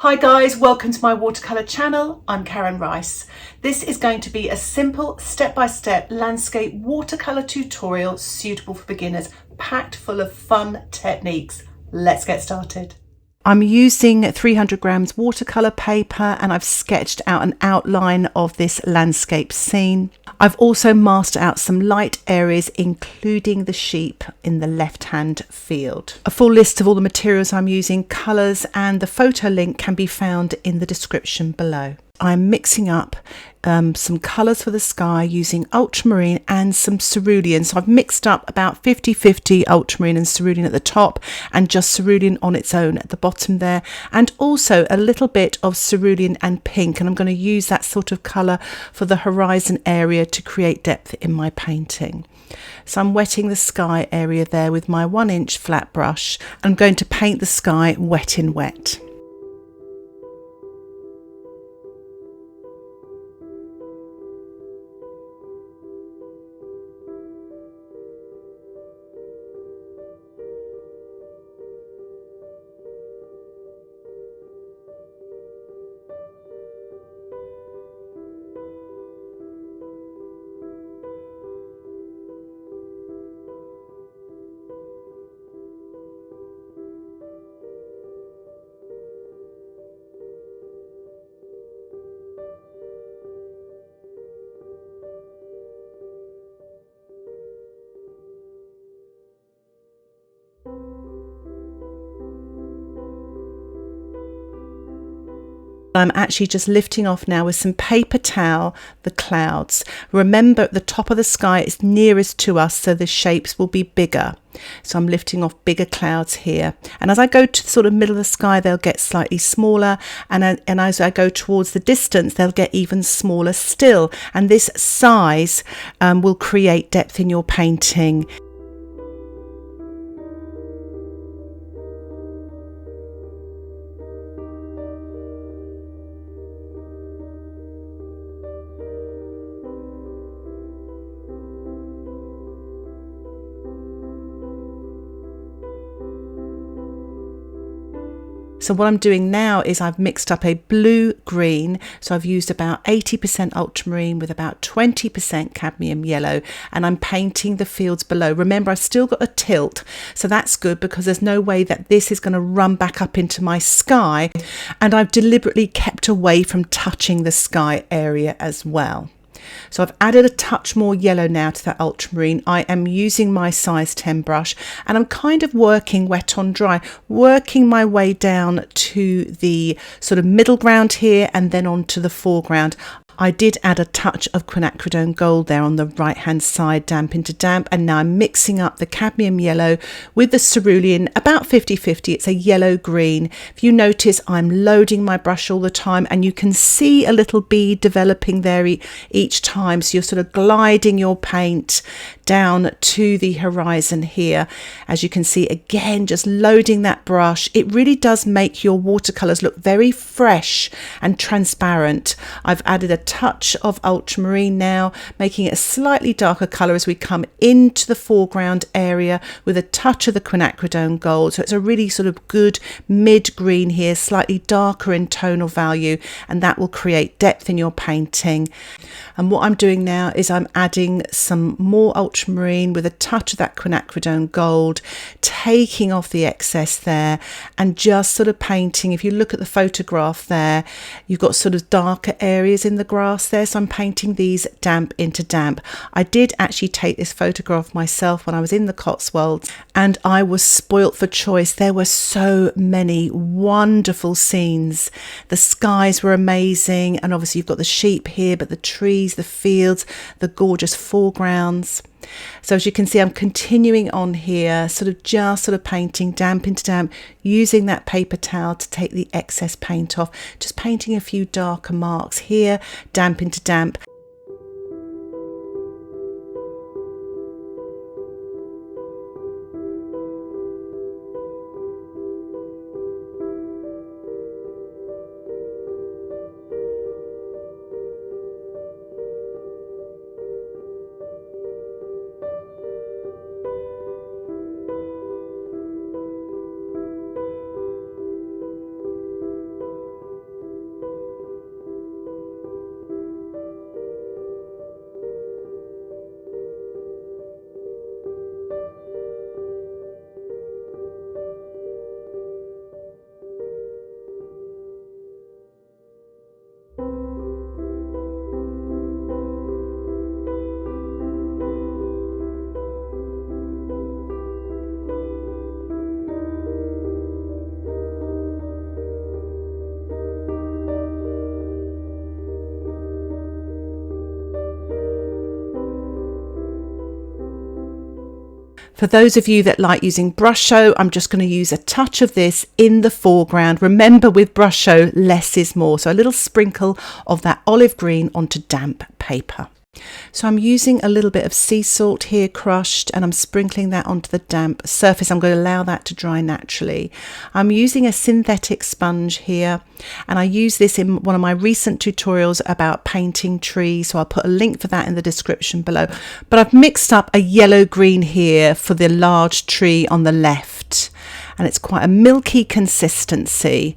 Hi guys, welcome to my watercolour channel. I'm Karen Rice. This is going to be a simple step-by-step landscape watercolour tutorial suitable for beginners, packed full of fun techniques. Let's get started. I'm using 300 grams watercolour paper and I've sketched out an outline of this landscape scene. I've also masked out some light areas, including the sheep in the left-hand field. A full list of all the materials I'm using, colours and the photo link can be found in the description below. I'm mixing up some colours for the sky using ultramarine and some cerulean. So I've mixed up about 50-50 ultramarine and cerulean at the top and just cerulean on its own at the bottom there, and also a little bit of cerulean and pink, and I'm going to use that sort of colour for the horizon area to create depth in my painting. So I'm wetting the sky area there with my 1-inch flat brush. I'm going to paint the sky wet in wet. I'm actually just lifting off now with some paper towel the clouds. Remember, at the top of the sky it's nearest to us, so the shapes will be bigger. So I'm lifting off bigger clouds here, and as I go to the sort of middle of the sky they'll get slightly smaller, and as I go towards the distance they'll get even smaller still, and this size will create depth in your painting. So what I'm doing now is I've mixed up a blue-green, so I've used about 80% ultramarine with about 20% cadmium yellow, and I'm painting the fields below. Remember, I've still got a tilt, so that's good because there's no way that this is going to run back up into my sky, and I've deliberately kept away from touching the sky area as well. So I've added a touch more yellow now to that ultramarine. I am using my size 10 brush and I'm kind of working wet on dry, working my way down to the sort of middle ground here and then onto the foreground. I did add a touch of quinacridone gold there on the right hand side, damp into damp, and now I'm mixing up the cadmium yellow with the cerulean, about 50-50. It's a yellow green. If you notice, I'm loading my brush all the time and you can see a little bead developing there each time, so you're sort of gliding your paint down to the horizon here. As you can see, again, just loading that brush, it really does make your watercolors look very fresh and transparent. I've added a touch of ultramarine now, making it a slightly darker color as we come into the foreground area with a touch of the quinacridone gold. So it's a really sort of good mid green here, slightly darker in tonal value, and that will create depth in your painting. And what I'm doing now is I'm adding some more ultramarine with a touch of that quinacridone gold, taking off the excess there and just sort of painting. If you look at the photograph there, you've got sort of darker areas in the grass there, so I'm painting these damp into damp. I did actually take this photograph myself when I was in the Cotswolds and I was spoilt for choice. There were so many wonderful scenes. The skies were amazing, and obviously you've got the sheep here, but the trees, the fields, the gorgeous foregrounds. So as you can see, I'm continuing on here, just painting damp into damp, using that paper towel to take the excess paint off, just painting a few darker marks here, damp into damp. For those of you that like using brush show, I'm just going to use a touch of this in the foreground. Remember, with brush show, less is more. So a little sprinkle of that olive green onto damp paper. So I'm using a little bit of sea salt here crushed, and I'm sprinkling that onto the damp surface. I'm going to allow that to dry naturally. I'm using a synthetic sponge here, and I use this in one of my recent tutorials about painting trees, so I'll put a link for that in the description below. But I've mixed up a yellow green here for the large tree on the left, and it's quite a milky consistency.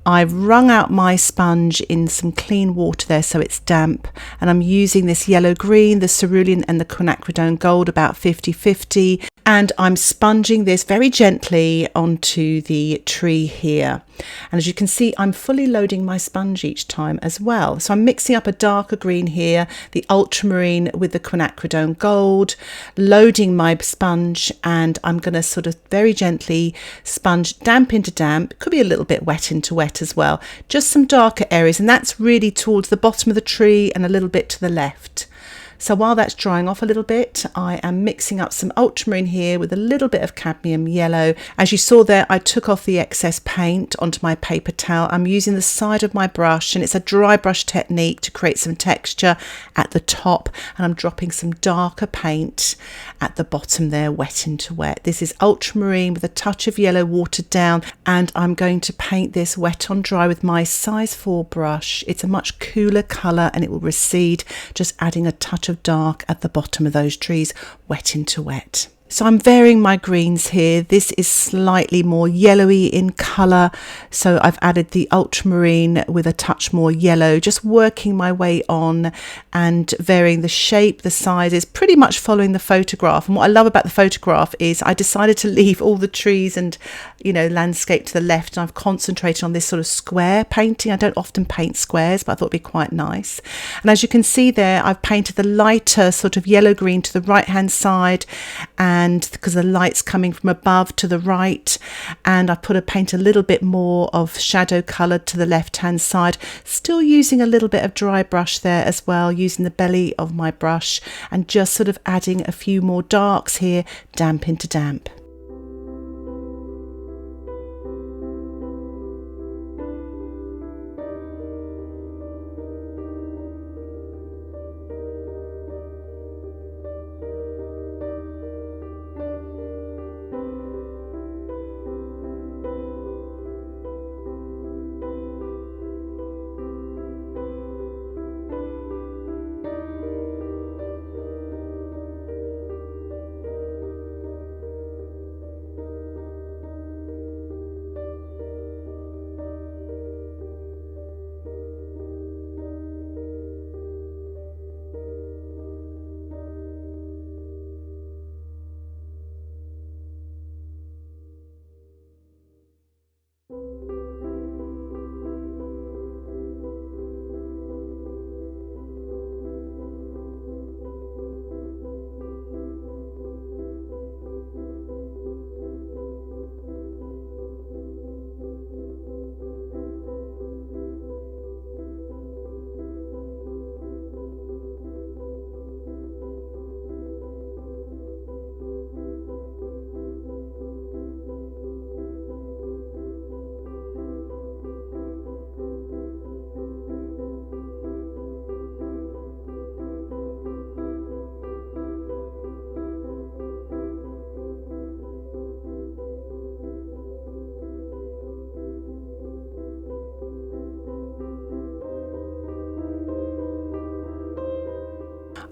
I've wrung out my sponge in some clean water there so it's damp, and I'm using this yellow green, the Cerulean and the quinacridone gold, about 50-50, and I'm sponging this very gently onto the tree here. And as you can see, I'm fully loading my sponge each time as well. So I'm mixing up a darker green here, the ultramarine with the quinacridone gold, loading my sponge, and I'm going to sort of very gently sponge damp into damp. Could be a little bit wet into wet as well. Just some darker areas, and that's really towards the bottom of the tree and a little bit to the left. So while that's drying off a little bit, I am mixing up some ultramarine here with a little bit of cadmium yellow. As you saw there, I took off the excess paint onto my paper towel. I'm using the side of my brush, and it's a dry brush technique to create some texture at the top, and I'm dropping some darker paint at the bottom there, wet into wet. This is ultramarine with a touch of yellow watered down, and I'm going to paint this wet on dry with my size 4 brush. It's a much cooler colour and it will recede, just adding a touch of dark at the bottom of those trees, wet into wet. So I'm varying my greens here. This is slightly more yellowy in colour, so I've added the ultramarine with a touch more yellow, just working my way on and varying the shape, the sizes, pretty much following the photograph. And what I love about the photograph is I decided to leave all the trees and, you know, landscape to the left, and I've concentrated on this sort of square painting. I don't often paint squares, but I thought it'd be quite nice. And as you can see there, I've painted the lighter sort of yellow green to the right hand side, and because the light's coming from above to the right, and I paint a little bit more of shadow colour to the left hand side, still using a little bit of dry brush there as well, using the belly of my brush, and just sort of adding a few more darks here, damp into damp.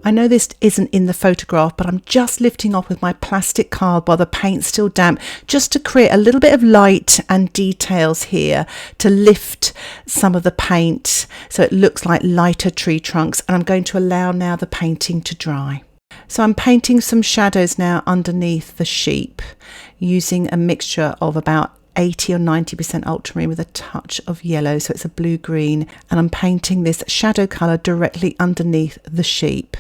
I know this isn't in the photograph, but I'm just lifting off with my plastic card while the paint's still damp, just to create a little bit of light and details here to lift some of the paint so it looks like lighter tree trunks. And I'm going to allow now the painting to dry. So I'm painting some shadows now underneath the sheep using a mixture of about 80 or 90% ultramarine with a touch of yellow, so it's a blue-green, and I'm painting this shadow colour directly underneath the sheep.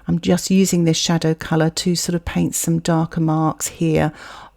I'm just using this shadow colour to sort of paint some darker marks here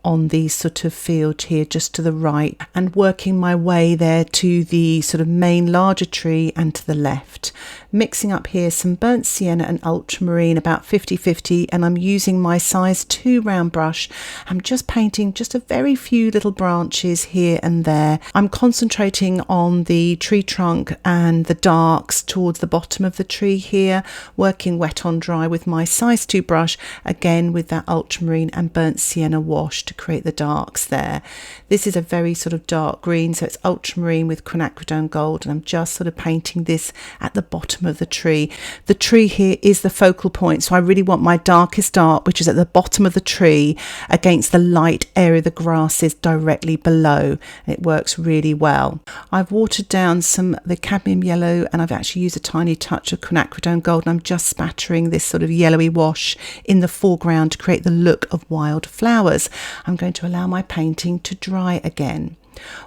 on the sort of field here just to the right, and working my way there to the sort of main larger tree and to the left. Mixing up here some burnt sienna and ultramarine about 50-50, and I'm using my size 2 round brush. I'm just painting just a very few little branches here and there. I'm concentrating on the tree trunk and the darks towards the bottom of the tree here, working wet on dry with my size 2 brush, again with that ultramarine and burnt sienna wash to create the darks there. This is a very sort of dark green, so it's ultramarine with quinacridone gold, and I'm just sort of painting this at the bottom of the tree. The tree here is the focal point, so I really want my darkest dark, which is at the bottom of the tree, against the light area of the grasses directly below. It works really well. I've watered down some of the cadmium yellow, and I've actually used a tiny touch of quinacridone gold, and I'm just spattering this sort of yellowy wash in the foreground to create the look of wild flowers. I'm going to allow my painting to dry again.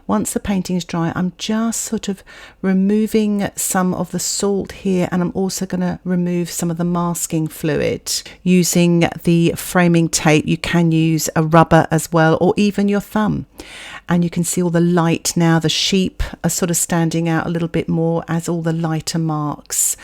Once the painting is dry, I'm just sort of removing some of the salt here, and I'm also going to remove some of the masking fluid using the framing tape. You can use a rubber as well, or even your thumb. And you can see all the light now. The sheep are sort of standing out a little bit more as all the lighter marks.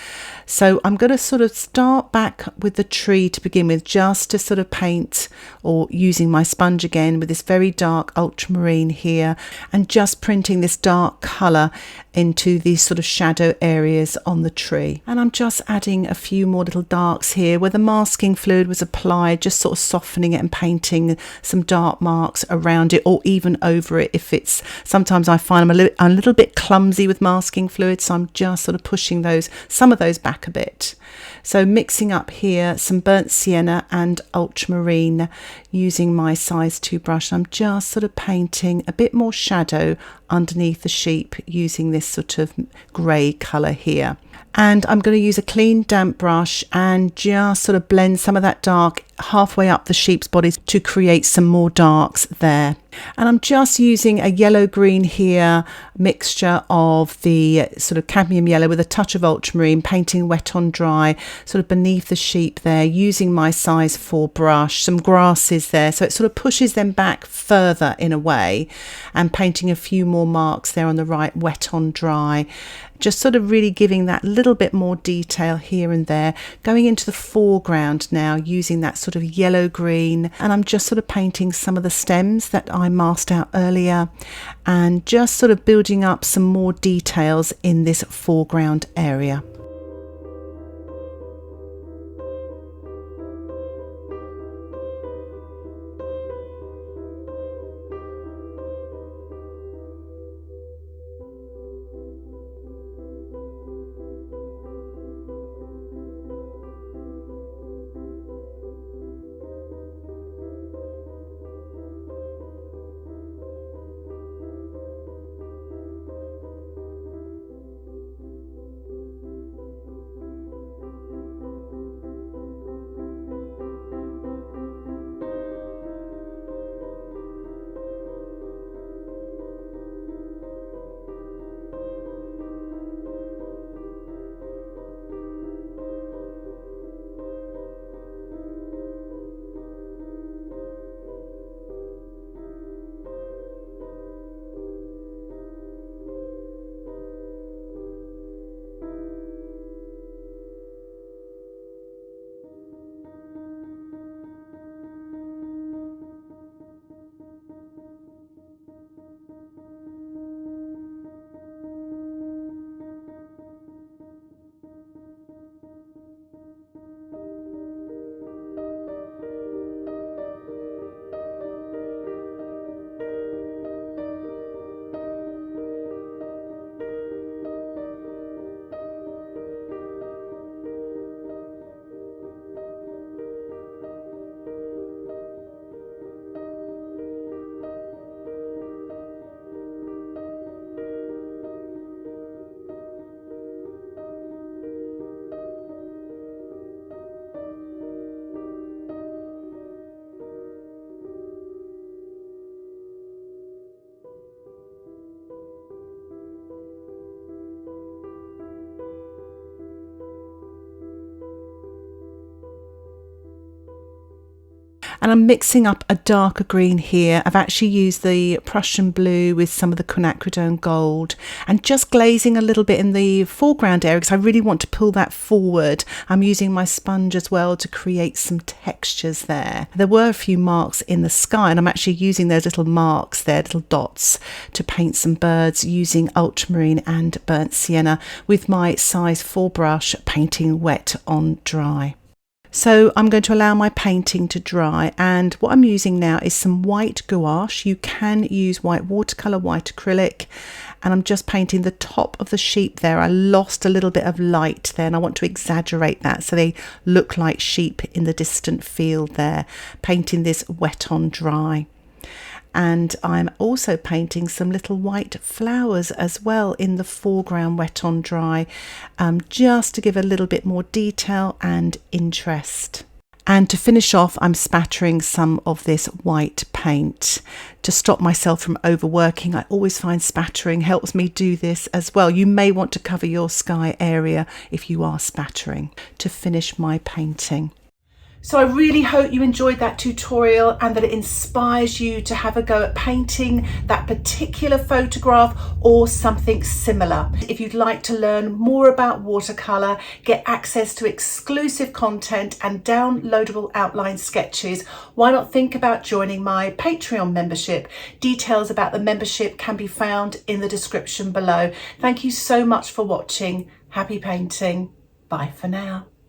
So I'm going to sort of start back with the tree to begin with, just to sort of paint, or using my sponge again with this very dark ultramarine here, and just printing this dark colour into these sort of shadow areas on the tree. And I'm just adding a few more little darks here where the masking fluid was applied, just sort of softening it and painting some dark marks around it, or even over it if it's, sometimes I find I'm a little bit clumsy with masking fluid, so I'm just sort of pushing some of those back a bit. So mixing up here some burnt sienna and ultramarine using my size 2 brush. I'm just sort of painting a bit more shadow underneath the sheep using this sort of grey colour here. And I'm going to use a clean damp brush and just sort of blend some of that dark halfway up the sheep's bodies to create some more darks there. And I'm just using a yellow green here, mixture of the sort of cadmium yellow with a touch of ultramarine, painting wet on dry sort of beneath the sheep there, using my size 4 brush, some grasses there, so it sort of pushes them back further in a way, and painting a few more marks there on the right, wet on dry, just sort of really giving that little bit more detail here and there. Going into the foreground now using that sort of yellow green, and I'm just sort of painting some of the stems that I masked out earlier, and just sort of building up some more details in this foreground area. And I'm mixing up a darker green here. I've actually used the Prussian blue with some of the quinacridone gold and just glazing a little bit in the foreground area because I really want to pull that forward. I'm using my sponge as well to create some textures there. There were a few marks in the sky and I'm actually using those little marks there, little dots, to paint some birds using ultramarine and burnt sienna with my size 4 brush, painting wet on dry. So I'm going to allow my painting to dry, and what I'm using now is some white gouache. You can use white watercolour, white acrylic, and I'm just painting the top of the sheep there. I lost a little bit of light there and I want to exaggerate that so they look like sheep in the distant field there, painting this wet on dry. And I'm also painting some little white flowers as well in the foreground, wet on dry, just to give a little bit more detail and interest. And to finish off, I'm spattering some of this white paint to stop myself from overworking. I always find spattering helps me do this as well. You may want to cover your sky area if you are spattering to finish my painting. So I really hope you enjoyed that tutorial and that it inspires you to have a go at painting that particular photograph or something similar. If you'd like to learn more about watercolour, get access to exclusive content and downloadable outline sketches, why not think about joining my Patreon membership? Details about the membership can be found in the description below. Thank you so much for watching. Happy painting. Bye for now.